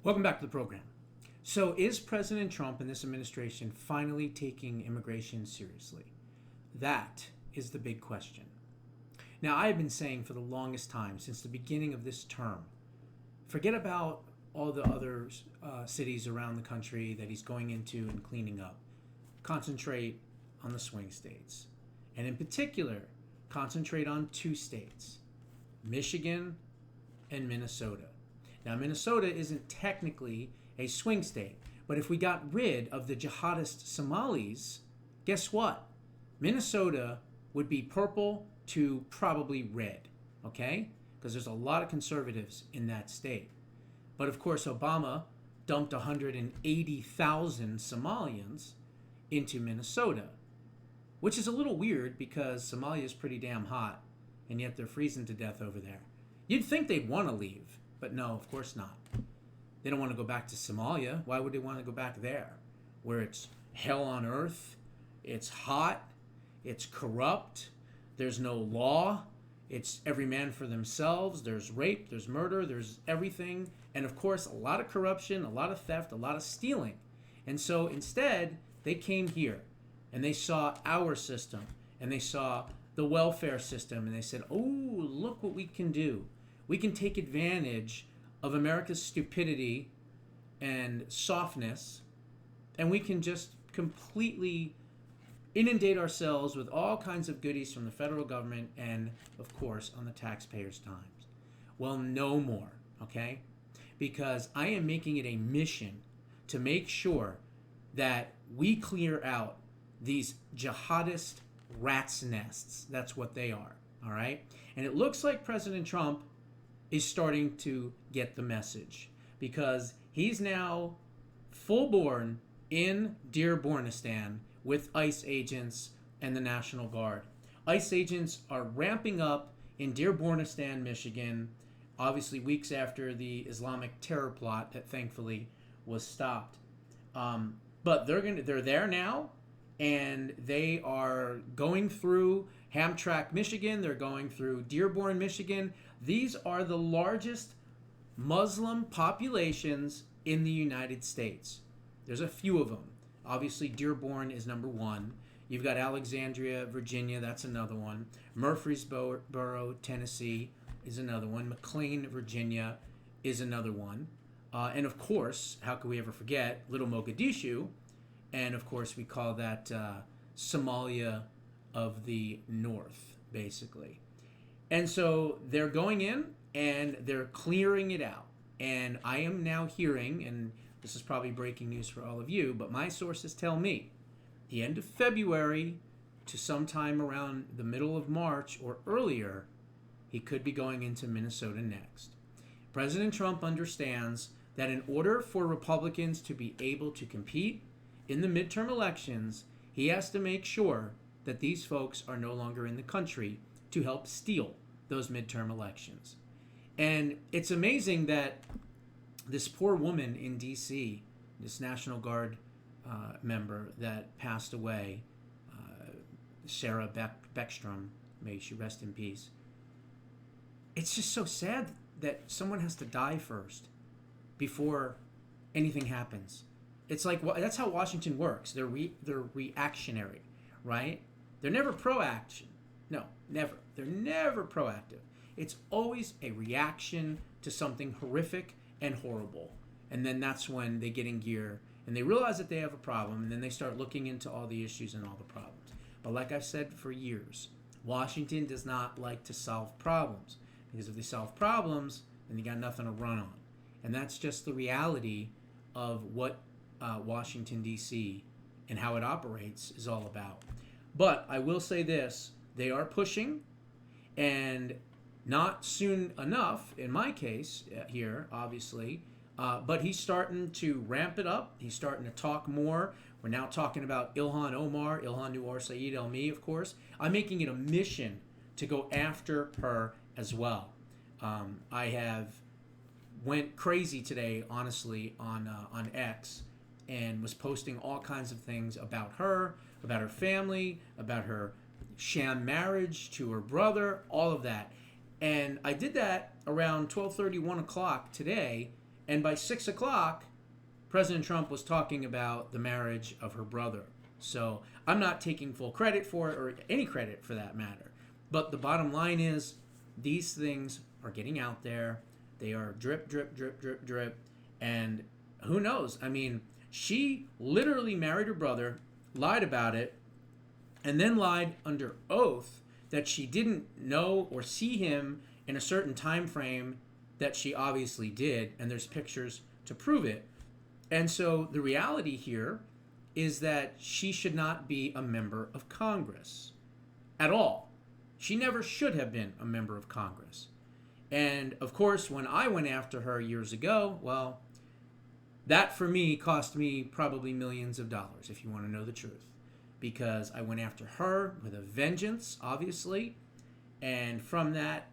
Welcome back to the program. So, is President Trump and this administration finally taking immigration seriously? That is the big question. Now, I've been saying for the longest time, since the beginning of this term, forget about all the other cities around the country that he's going into and cleaning up. Concentrate on the swing states. And in particular, concentrate on two states, Michigan and Minnesota. Now, Minnesota isn't technically a swing state, but if we got rid of the jihadist Somalis, guess what? Minnesota would be purple to probably red, okay? Because there's a lot of conservatives in that state. But of course, Obama dumped 180,000 Somalians into Minnesota, which is a little weird because Somalia is pretty damn hot, and yet they're freezing to death over there. You'd think they'd want to leave, but no, of course not. They don't want to go back to Somalia. Why would they want to go back there? Where it's hell on earth, it's hot, it's corrupt, there's no law, it's every man for themselves, there's rape, there's murder, there's everything, and of course a lot of corruption, a lot of theft, a lot of stealing. And so instead, they came here and they saw our system and they saw the welfare system and they said, oh, look what we can do. We can take advantage of America's stupidity and softness, and we can just completely inundate ourselves with all kinds of goodies from the federal government and, of course, on the taxpayers' times. Well, no more, okay? Because I am making it a mission to make sure that we clear out these jihadist rat's nests. That's what they are, all right? And it looks like President Trump is starting to get the message because he's now full-born in Dearbornistan with ICE agents and the National Guard. ICE agents are ramping up in Dearbornistan, Michigan, obviously weeks after the Islamic terror plot that thankfully was stopped. But they're there now, and they are going through Hamtramck, Michigan. They're going through Dearborn, Michigan. These are the largest Muslim populations in the United States. There's a few of them. Obviously, Dearborn is number one. You've got Alexandria, Virginia. That's another one. Murfreesboro, Tennessee is another one. McLean, Virginia is another one. And of course, how could we ever forget Little Mogadishu? And of course, we call that Somalia of the North, basically. And so they're going in and they're clearing it out. And I am now hearing, and this is probably breaking news for all of you, but my sources tell me the end of February to sometime around the middle of March or earlier, he could be going into Minnesota next. President Trump understands that in order for Republicans to be able to compete in the midterm elections, he has to make sure that these folks are no longer in the country to help steal those midterm elections. And it's amazing that this poor woman in D.C., this National Guard member that passed away, Sarah Beckstrom, may she rest in peace. It's just so sad that someone has to die first before anything happens. It's like that's how Washington works. They're reactionary, right? They're never proaction. No, never. They're never proactive. It's always a reaction to something horrific and horrible. And then that's when they get in gear and they realize that they have a problem, and then they start looking into all the issues and all the problems. But like I've said for years, Washington does not like to solve problems, because if they solve problems, then you got nothing to run on. And that's just the reality of what Washington, D.C. and how it operates is all about. But I will say this, they are pushing, and not soon enough, in my case here, obviously, but he's starting to ramp it up. He's starting to talk more. We're now talking about Ilhan Omar, Ilhan Noor Saeed Elmi, of course. I'm making it a mission to go after her as well. I have went crazy today, honestly, on X, and was posting all kinds of things about her family, about her sham marriage to her brother, all of that. And I did that around 12:30, 1 o'clock today, And by 6 o'clock, President Trump was talking about the marriage of her brother. So I'm not taking full credit for it, or any credit for that matter. But the bottom line is, these things are getting out there. They are drip, drip, drip, drip, drip. And who knows? I mean, she literally married her brother, lied about it, and then lied under oath that she didn't know or see him in a certain time frame that she obviously did. And there's pictures to prove it. And so the reality here is that she should not be a member of Congress at all. She never should have been a member of Congress. And of course, when I went after her years ago, well, that for me cost me probably millions of dollars, if you want to know the truth. Because I went after her with a vengeance, obviously. And from that,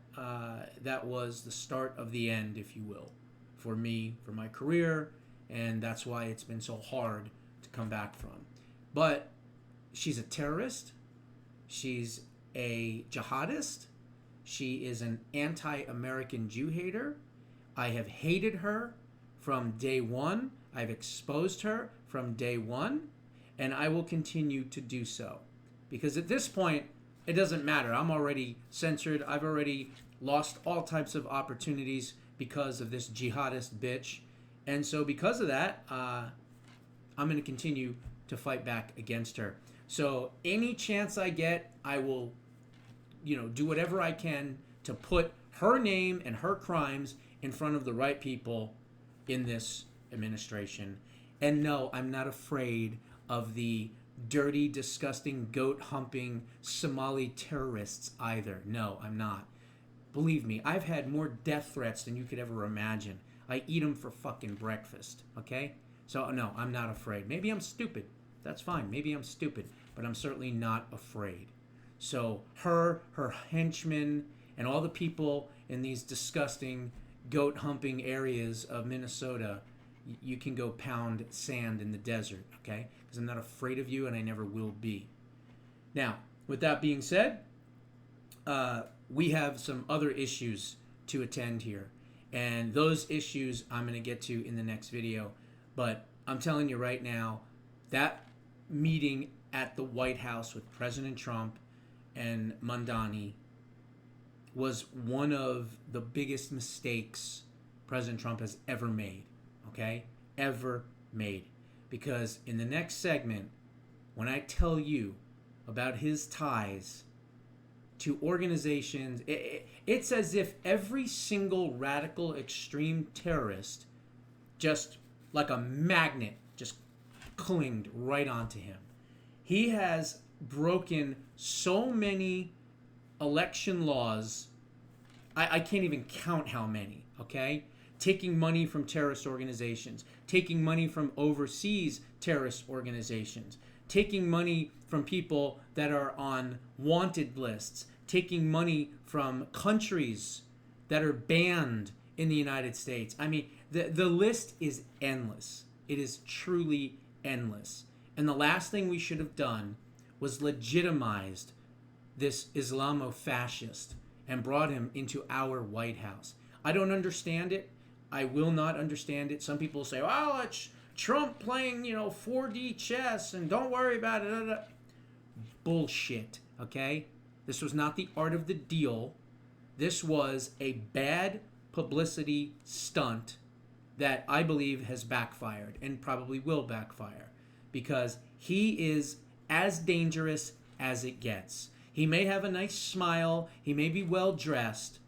that was the start of the end, if you will, for me, for my career. And that's why it's been so hard to come back from. But she's a terrorist. She's a jihadist. She is an anti-American Jew hater. I have hated her from day one. I've exposed her from day one. And I will continue to do so. Because at this point, it doesn't matter. I'm already censored. I've already lost all types of opportunities because of this jihadist bitch. And so because of that, I'm going to continue to fight back against her. So any chance I get, I will, do whatever I can to put her name and her crimes in front of the right people in this administration. And no, I'm not afraid of the dirty, disgusting, goat-humping Somali terrorists either. No, I'm not. Believe me, I've had more death threats than you could ever imagine. I eat them for fucking breakfast, okay? So, no, I'm not afraid. Maybe I'm stupid. That's fine. Maybe I'm stupid. But I'm certainly not afraid. So, her henchmen, and all the people in these disgusting, goat-humping areas of Minnesota, you can go pound sand in the desert, okay? Because I'm not afraid of you, and I never will be. Now, with that being said, we have some other issues to attend here. And those issues I'm going to get to in the next video. But I'm telling you right now, that meeting at the White House with President Trump and Mandani was one of the biggest mistakes President Trump has ever made. Okay? Ever made. Because in the next segment, when I tell you about his ties to organizations, it's as if every single radical extreme terrorist, just like a magnet, just clinged right onto him. He has broken so many election laws, I can't even count how many, okay? Taking money from terrorist organizations, taking money from overseas terrorist organizations, taking money from people that are on wanted lists, taking money from countries that are banned in the United States. I mean, the list is endless. It is truly endless. And the last thing we should have done was legitimized this Islamo-fascist and brought him into our White House. I don't understand it. I will not understand it. Some people say, well, it's Trump playing, 4D chess and don't worry about it. Bullshit, okay? This was not the art of the deal. This was a bad publicity stunt that I believe has backfired and probably will backfire because he is as dangerous as it gets. He may have a nice smile, he may be well dressed,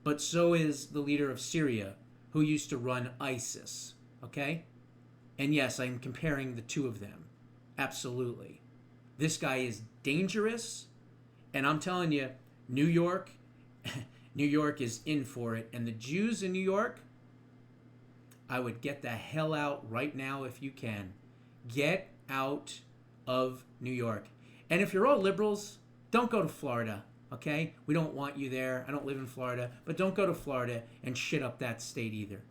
but so is the leader of Syria, who used to run ISIS, okay? And yes, I'm comparing the two of them. Absolutely. This guy is dangerous, and I'm telling you, New York is in for it. And the Jews in New York, I would get the hell out right now if you can. Get out of New York. And if you're all liberals, don't go to Florida, okay? We don't want you there. I don't live in Florida, but don't go to Florida and shit up that state either,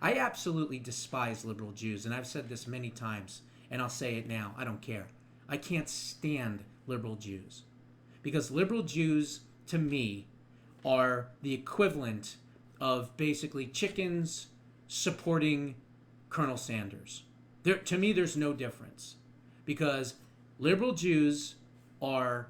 I absolutely despise liberal Jews, and I've said this many times, and I'll say it now. I don't care. I can't stand liberal Jews. Because liberal Jews, to me, are the equivalent of basically chickens supporting Colonel Sanders. To me, there's no difference, because liberal Jews are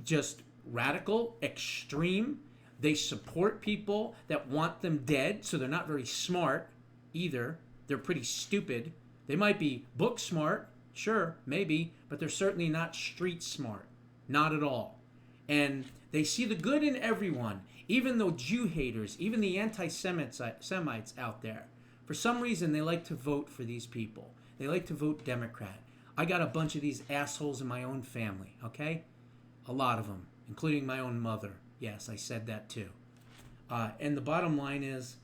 just radical, extreme. They support people that want them dead, so they're not very smart either. They're pretty stupid. They might be book smart, sure, maybe, but they're certainly not street smart. Not at all. And they see the good in everyone, even though Jew haters, even the anti-Semites out there, for some reason they like to vote for these people. They like to vote Democrat. I got a bunch of these assholes in my own family, okay? A lot of them, including my own mother. Yes, I said that too. And the bottom line is,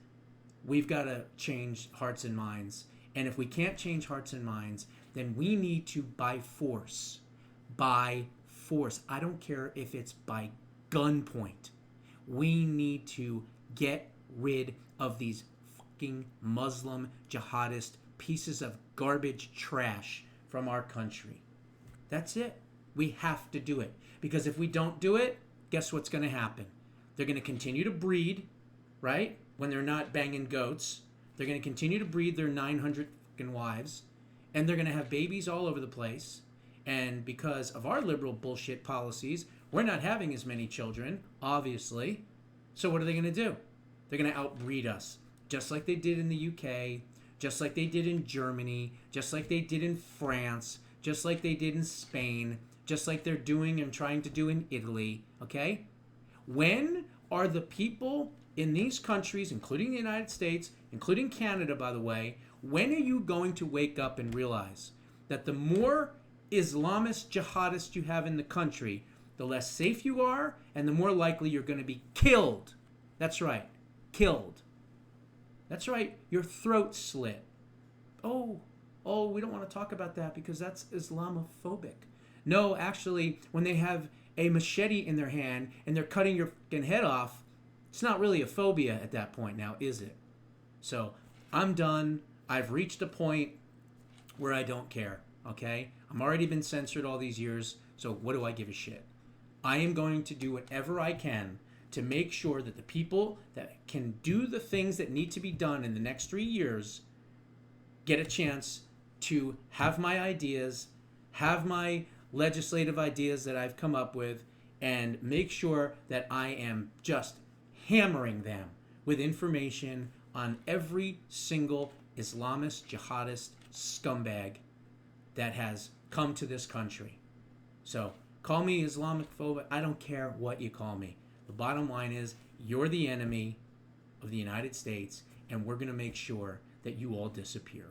we've got to change hearts and minds. And if we can't change hearts and minds, then we need to, by force, I don't care if it's by gunpoint, we need to get rid of these fucking Muslim jihadist pieces of garbage trash from our country. That's it. We have to do it. Because if we don't do it, guess what's going to happen? They're going to continue to breed, right? When they're not banging goats. They're going to continue to breed their 900 fucking wives. And they're going to have babies all over the place. And because of our liberal bullshit policies, we're not having as many children, obviously. So what are they going to do? They're going to outbreed us. Just like they did in the UK. Just like they did in Germany. Just like they did in France. Just like they did in Spain. Just like they're doing and trying to do in Italy. Okay? When are the people in these countries, including the United States, including Canada, by the way, when are you going to wake up and realize that the more Islamist jihadists you have in the country, the less safe you are, and the more likely you're going to be killed? That's right. Killed. That's right. Your throat slit. Oh, we don't want to talk about that because that's Islamophobic. No, actually, when they have a machete in their hand and they're cutting your fucking head off, it's not really a phobia at that point now, is it? So, I'm done. I've reached a point where I don't care, okay? I'm already been censored all these years, so what do I give a shit? I am going to do whatever I can to make sure that the people that can do the things that need to be done in the next 3 years get a chance to have my ideas, have my legislative ideas that I've come up with, and make sure that I am just hammering them with information on every single Islamist, jihadist scumbag that has come to this country. So, call me Islamophobic. I don't care what you call me. The bottom line is, you're the enemy of the United States, and we're going to make sure that you all disappear.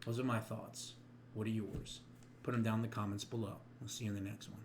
Those are my thoughts. What are yours? Put them down in the comments below. We'll see you in the next one.